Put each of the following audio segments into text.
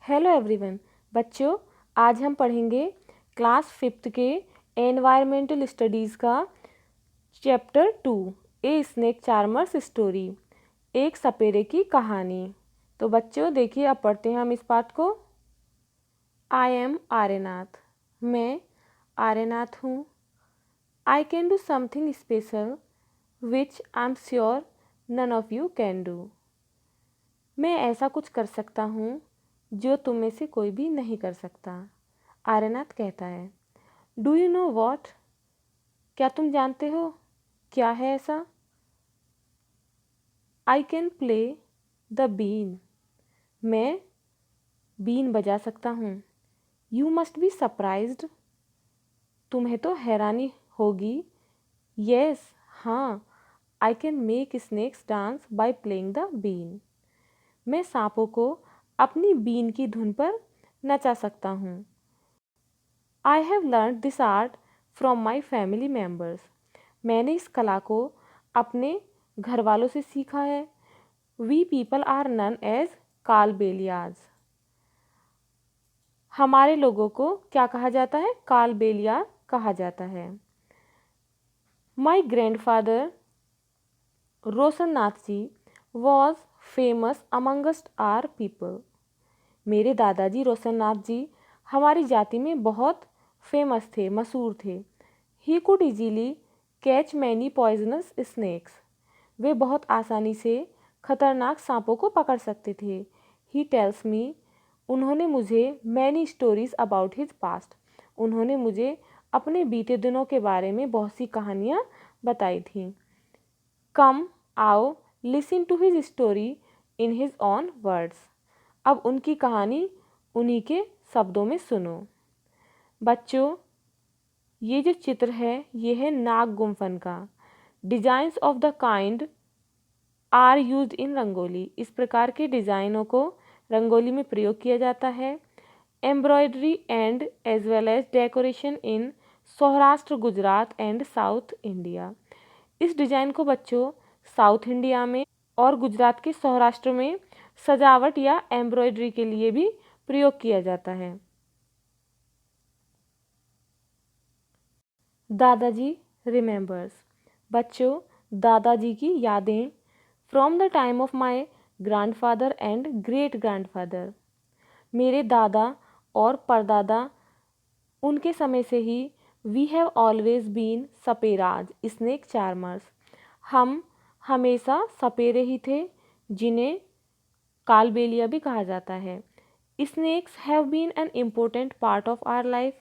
Hello everyone. बच्चों, आज हम पढ़ेंगे क्लास 5th के एनवायरमेंटल स्टडीज़ का chapter 2 a snake charmers story, एक सपेरे की कहानी। तो बच्चों देखिए, अब पढ़ते हैं हम इस पाठ को। I am Aryanath. मैं आर्यनाथ हूँ। I can do something special which I am sure none of you can do. मैं ऐसा कुछ कर सकता हूँ जो तुम में से कोई भी नहीं कर सकता, आर्यनाथ कहता है। Do you know what? क्या तुम जानते हो क्या है ऐसा? I can play the been. मैं बीन बजा सकता हूँ। You must be surprised. तुम्हें तो हैरानी होगी। यस, हाँ, I can make snakes dance by playing the been. मैं सांपों को अपनी बीन की धुन पर नचा सकता हूँ। I have learn this art from my family members. मैंने इस कला को अपने घर वालों से सीखा है। We people are known as Kalbeliyas. हमारे लोगों को क्या कहा जाता है? कालबेलिया कहा जाता है। My grandfather Roshan Nath ji was famous amongst our people. मेरे दादाजी रोशन नाथ जी हमारी जाति में बहुत फेमस थे, मशहूर थे। He could easily catch many poisonous snakes. वे बहुत आसानी से खतरनाक सांपों को पकड़ सकते थे। He tells me. उन्होंने मुझे many stories about his past. उन्होंने मुझे अपने बीते दिनों के बारे में बहुत सी कहानियाँ बताई थीं। कम, आओ, listen to his story in his own words. अब उनकी कहानी उन्हीं के शब्दों में सुनो। बच्चों, ये जो चित्र है ये है नाग गुम्फन का। Designs of the kind are used in rangoli. इस प्रकार के डिज़ाइनों को रंगोली में प्रयोग किया जाता है। Embroidery and as well as decoration in Saurashtra, Gujarat and south India. इस डिज़ाइन को बच्चों साउथ इंडिया में और गुजरात के सौराष्ट्र में सजावट या एम्ब्रॉयडरी के लिए भी प्रयोग किया जाता है। दादाजी रिमेंबर्स। बच्चों, दादाजी की यादें from the time of my grandfather and great grandfather. मेरे दादा और परदादा, उनके समय से ही we have always been saperas snake charmers. हम हमेशा सपेरे ही थे, जिन्हें कालबेलिया भी कहा जाता है। Snakes have been an important part of our life.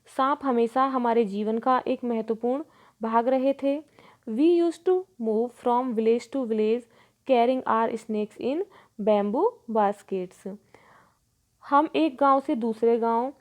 सांप हमेशा हमारे जीवन का एक महत्वपूर्ण भाग रहे थे। We use to move from village to village carrying our snakes in bamboo baskets. हम एक गांव से दूसरे गांव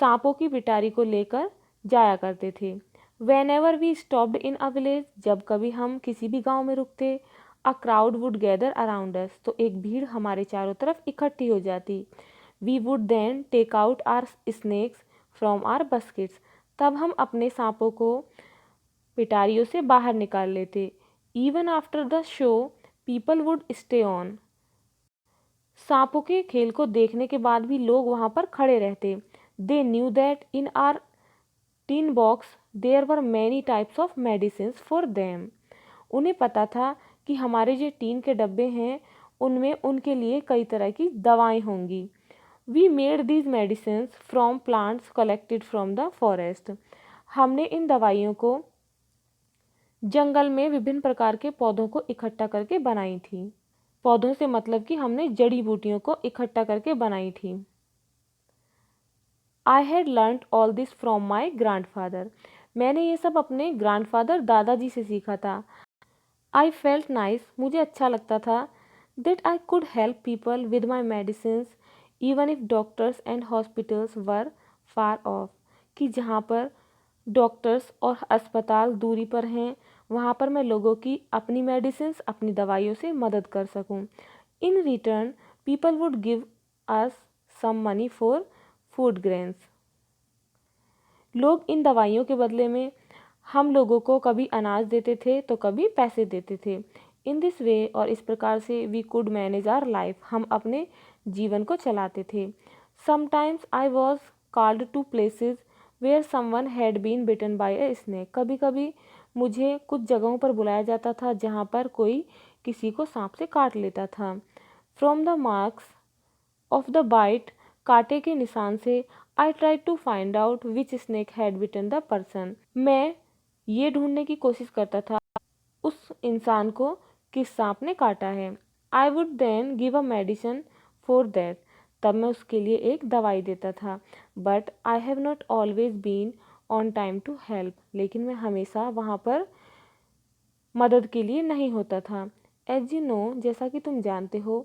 सांपों की पिटारी को लेकर जाया करते थे। Whenever we stopped in a village, जब कभी हम किसी भी गांव में रुकते, a crowd would gather around us, तो एक भीड़ हमारे चारों तरफ इकट्ठी हो जाती। We would then take out our snakes from our baskets. तब हम अपने सांपों को पिटारियों से बाहर निकाल लेते। Even after the show people would stay on. सांपों के खेल को देखने के बाद भी लोग वहाँ पर खड़े रहते। They knew that in our tin box there were many types of medicine for them. उन्हें पता था कि हमारे जो टीन के डब्बे हैं उनमें उनके लिए कई तरह की दवाएं होंगी। We made these medicine from plants collected from the forest. हमने इन दवाइयों को जंगल में विभिन्न प्रकार के पौधों को इकट्ठा करके बनाई थी। पौधों से मतलब कि हमने जड़ी बूटियों को इकट्ठा करके बनाई थी। I had learn all this from my grandfather. मैंने ये सब अपने ग्रैंडफादर दादाजी से सीखा था। I felt nice. मुझे अच्छा लगता था। That I could help people with my medicine even if doctors and hospitals were far of. कि जहाँ पर डॉक्टर्स और अस्पताल दूरी पर हैं, वहाँ पर मैं लोगों की अपनी मेडिसिन, अपनी दवाइयों से मदद कर सकूँ। In return people would give us some money for food grains. लोग इन दवाइयों के बदले में हम लोगों को कभी अनाज देते थे तो कभी पैसे देते थे। इन दिस वे, और इस प्रकार से, we could manage our life, हम अपने जीवन को चलाते थे। Sometimes I was called to places where someone had been bitten by a snake, कभी कभी मुझे कुछ जगहों पर बुलाया जाता था जहाँ पर कोई किसी को सांप से काट लेता था। From the marks of the bite, कांटे के निशान से, I try to find out which snake had bitten the person, मैं ये ढूंढने की कोशिश करता था उस इंसान को किस सांप ने काटा है। I would then give a medicine for that, तब मैं उसके लिए एक दवाई देता था। But I have not always been on time to help, लेकिन मैं हमेशा वहाँ पर मदद के लिए नहीं होता था। एज यू नो, जैसा कि तुम जानते हो,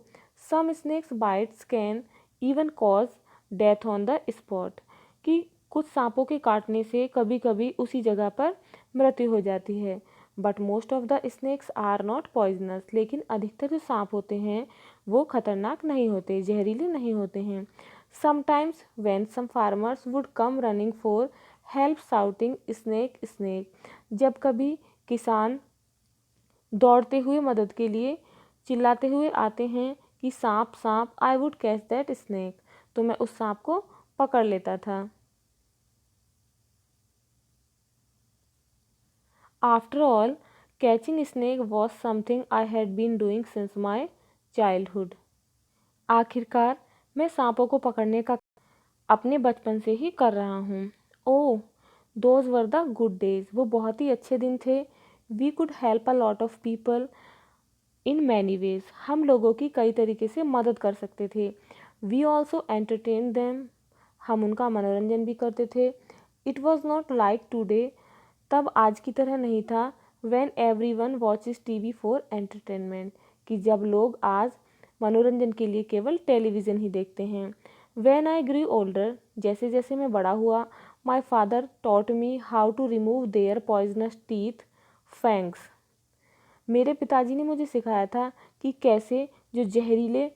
some snakes bites can even cause death on the spot, कि कुछ सांपों के काटने से कभी कभी उसी जगह पर मृत्यु हो जाती है। But most of the snakes are not poisonous, लेकिन अधिकतर जो सांप होते हैं वो खतरनाक नहीं होते, जहरीले नहीं होते हैं। Sometimes when some farmers would come running for help shouting snake snake, जब कभी किसान दौड़ते हुए मदद के लिए चिल्लाते हुए आते हैं कि सांप सांप, I would catch that snake, तो मैं उस सांप को पकड़ लेता था। After all, catching snake was something I had been doing since my childhood, आखिरकार मैं सांपों को पकड़ने का अपने बचपन से ही कर रहा हूँ। Oh, those were the good days, वो बहुत ही अच्छे दिन थे। We could help a lot of people in many ways, हम लोगों की कई तरीके से मदद कर सकते थे। वी ऑल्सो एंटरटेन दैम, हम उनका मनोरंजन भी करते थे। It was not like today, तब आज की तरह नहीं था। When every one watches TV for entertainment, कि जब लोग आज मनोरंजन के लिए केवल टेलीविज़न ही देखते हैं। व्हेन आई ग्रू ओल्डर, जैसे जैसे मैं बड़ा हुआ, my father taught me how to remove their poisonous teeth fangs, मेरे पिताजी ने मुझे सिखाया था कि कैसे जो जहरीले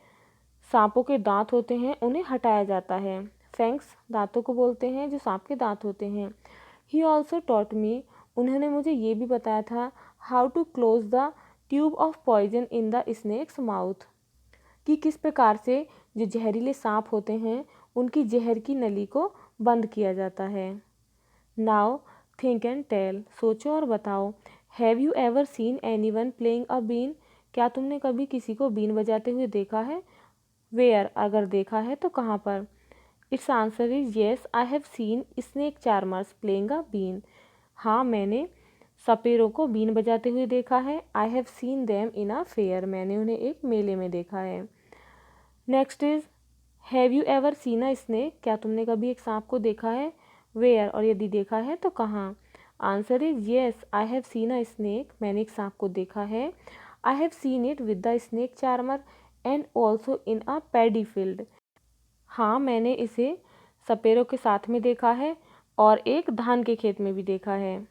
सांपों के दांत होते हैं उन्हें हटाया जाता है। फैंग्स दांतों को बोलते हैं जो सांप के दांत होते हैं। ही ऑल्सो टॉट मी, उन्होंने मुझे ये भी बताया था how to close the tube of poison in the snake's mouth, कि किस प्रकार से जो जहरीले सांप होते हैं उनकी जहर की नली को बंद किया जाता है। नाउ थिंक एंड टेल, सोचो और बताओ। Have you ever seen anyone playing a been, क्या तुमने कभी किसी को बीन बजाते हुए देखा है। वेयर, अगर देखा है तो कहाँ पर। Its answer is yes, I have seen snake charmers playing a been, हाँ मैंने सपेरों को बीन बजाते हुए देखा है। I have seen them in a fair, मैंने उन्हें एक मेले में देखा है। Next is, have you ever seen a snake, क्या तुमने कभी एक सांप को देखा है। वेयर, और यदि देखा है तो कहाँ। Answer is yes, I have scene a snake, मैंने एक सांप को देखा है। I have seen it with the snake charmer and also in a paddy field, हाँ मैंने इसे सपेरों के साथ में देखा है और एक धान के खेत में भी देखा है।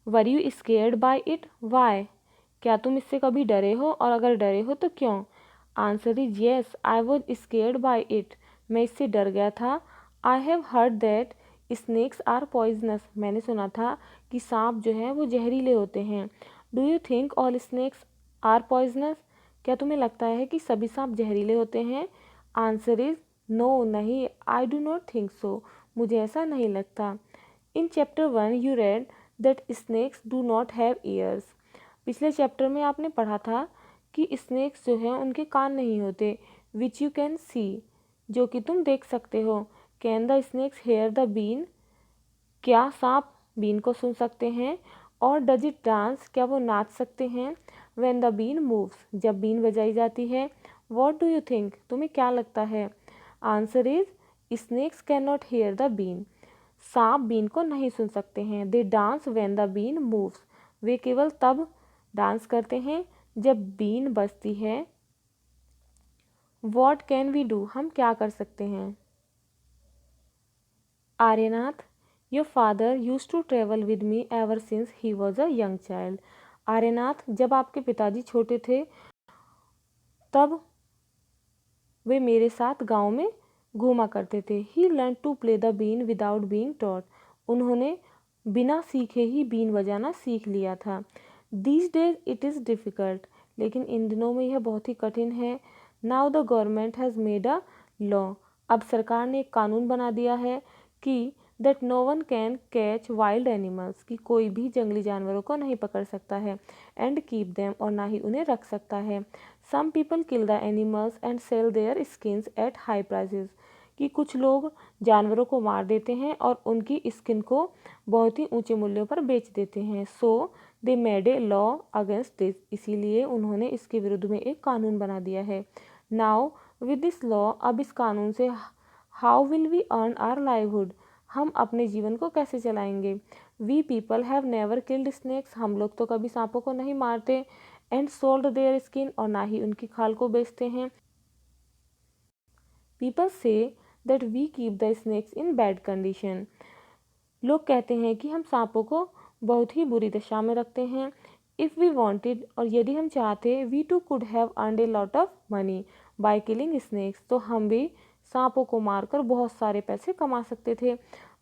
Were you scared by it, why, क्या तुम इससे कभी डरे हो, और अगर डरे हो तो क्यों। Answer is yes, I was scared by it, मैं इससे डर गया था। I have heard that snakes are poisonous, मैंने सुना था कि सांप जो है वो जहरीले होते हैं। Do you think all snakes are poisonous, क्या तुम्हें लगता है कि सभी सांप जहरीले होते हैं। आंसर इज नो, नहीं, I do not think so, मुझे ऐसा नहीं लगता। In chapter 1 you read that snakes do not have ears, पिछले चैप्टर में आपने पढ़ा था कि स्नेक्स जो हैं उनके कान नहीं होते। विच यू कैन सी, जो कि तुम देख सकते हो। Can the snakes hear the been, क्या सांप बीन को सुन सकते हैं। और डज इट डांस, क्या वो नाच सकते हैं। व्हेन द बीन मूव्स, जब बीन बजाई जाती है। व्हाट डू यू थिंक, तुम्हें क्या लगता है। Answer is snakes can not hear the been, सांप बीन को नहीं सुन सकते हैं। They dance when the been moves, वे केवल तब डांस करते हैं जब बीन बजती है। वॉट कैन वी डू, हम क्या कर सकते हैं। Aryanath, your father use to travel with me ever since he was a young child, Aryanath, जब आपके पिताजी छोटे थे तब वे मेरे साथ गांव में घूमा करते थे। He learn to play the been without being taught, उन्होंने बिना सीखे ही बीन बजाना सीख लिया था। These days it is difficult, लेकिन इन दिनों में यह बहुत ही कठिन है। Now the government has made a law, अब सरकार ने एक कानून बना दिया है कि that no one can catch wild animals, कि कोई भी जंगली जानवरों को नहीं पकड़ सकता है, एंड कीप देम, और ना ही उन्हें रख सकता है। Some people kill the animals and sell their skins at high prices, कि कुछ लोग जानवरों को मार देते हैं और उनकी स्किन को बहुत ही ऊंचे मूल्यों पर बेच देते हैं। So they made a law against this, इसीलिए उन्होंने इसके विरुद्ध में एक कानून बना दिया है। नाउ विद दिस लॉ, अब इस कानून से how will we earn our livelihood, हम अपने जीवन को कैसे चलाएंगे। We people have never killed snakes, हम लोग तो कभी सांपों को नहीं मारते, एंड सोल्ड देयर स्किन, और ना ही उनकी खाल को बेचते हैं। पीपल से that we keep the snakes in bad condition, लोग कहते हैं कि हम सांपों को बहुत ही बुरी दशा में रखते हैं। इफ़ वी वांटेड, और यदि हम चाहते, we too could have earned a lot of money by killing snakes, तो हम भी सांपों को मारकर बहुत सारे पैसे कमा सकते थे।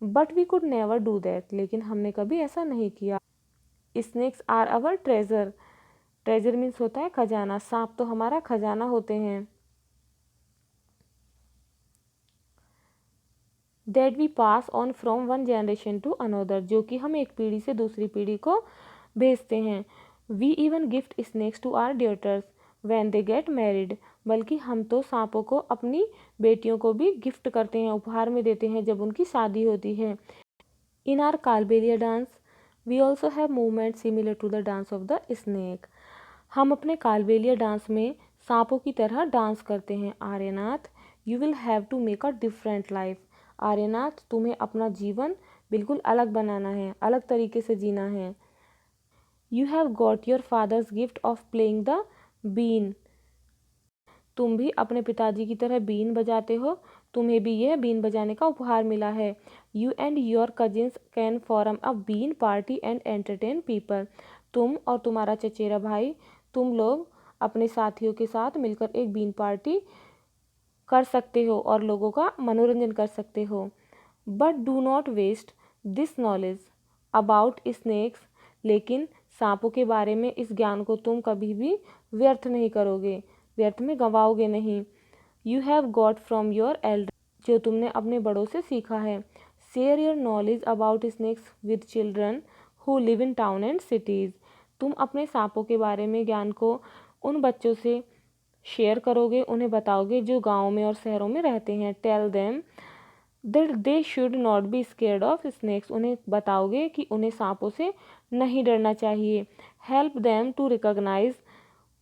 But we could never do that, लेकिन हमने कभी ऐसा नहीं किया। Snakes are our treasure, treasure means होता है खजाना, सांप तो हमारा खजाना होते हैं। That we pass on from one generation to another, जो कि हम एक पीढ़ी से दूसरी पीढ़ी को भेजते हैं। We even gift snakes to our daughters when they get married, बल्कि हम तो सांपों को अपनी बेटियों को भी गिफ्ट करते हैं, उपहार में देते हैं जब उनकी शादी होती है। In our Kalbelia dance we also have movement similar to the dance of the snake, हम अपने कालबेलिया डांस में सांपों की तरह डांस करते हैं। Aryanath, you will have to make a different life, Aryanath तुम्हें अपना जीवन बिल्कुल अलग बनाना है, अलग तरीके से जीना है। You have got your father's gift of playing the been, तुम भी अपने पिताजी की तरह बीन बजाते हो, तुम्हें भी यह बीन बजाने का उपहार मिला है। You and your cousins can form a been party and entertain people, तुम और तुम्हारा चचेरा भाई, तुम लोग अपने साथियों के साथ मिलकर एक बीन पार्टी कर सकते हो और लोगों का मनोरंजन कर सकते हो। But do not waste this knowledge about snakes, लेकिन सांपों के बारे में इस ज्ञान को तुम कभी भी व्यर्थ नहीं करोगे, व्यर्थ में गंवाओगे नहीं। You have got from your elder, जो तुमने अपने बड़ों से सीखा है। Share your knowledge about snakes with children who live in town and cities, तुम अपने सांपों के बारे में ज्ञान को उन बच्चों से शेयर करोगे, उन्हें बताओगे जो गाँव में और शहरों में रहते हैं। Tell them that they should not be scared of snakes, उन्हें बताओगे कि उन्हें सांपों से नहीं डरना चाहिए। Help them to recognise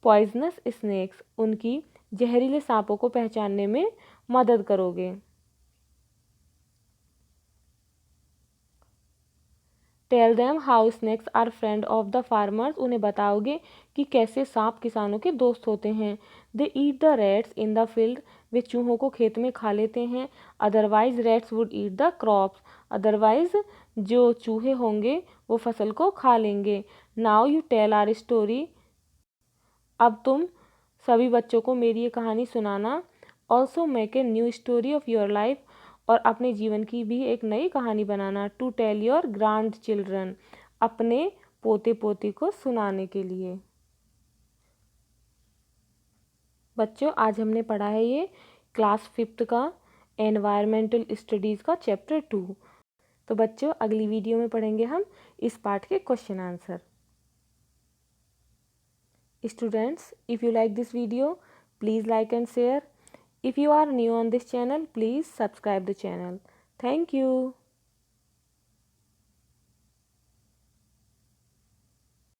poisonous snakes, उनकी जहरीले सांपों को पहचानने में मदद करोगे। Tell them how snakes are friend of the farmers, उन्हें बताओगे कि कैसे सांप किसानों के दोस्त होते हैं। They eat the rats in the field, वे चूहों को खेत में खा लेते हैं। Otherwise rats would eat the crops, otherwise जो चूहे होंगे वो फसल को खा लेंगे। Now you tell our story, अब तुम सभी बच्चों को मेरी ये कहानी सुनाना। Also make a new story of your life, और अपने जीवन की भी एक नई कहानी बनाना। To tell your grand children, अपने पोते पोती को सुनाने के लिए। बच्चों, आज हमने पढ़ा है ये क्लास 5th का एनवायरमेंटल स्टडीज़ का चैप्टर 2। तो बच्चों, अगली वीडियो में पढ़ेंगे हम इस पार्ट के question answer. Students, if you like this video, please like and share. If you are new on this channel, please subscribe the channel. Thank you.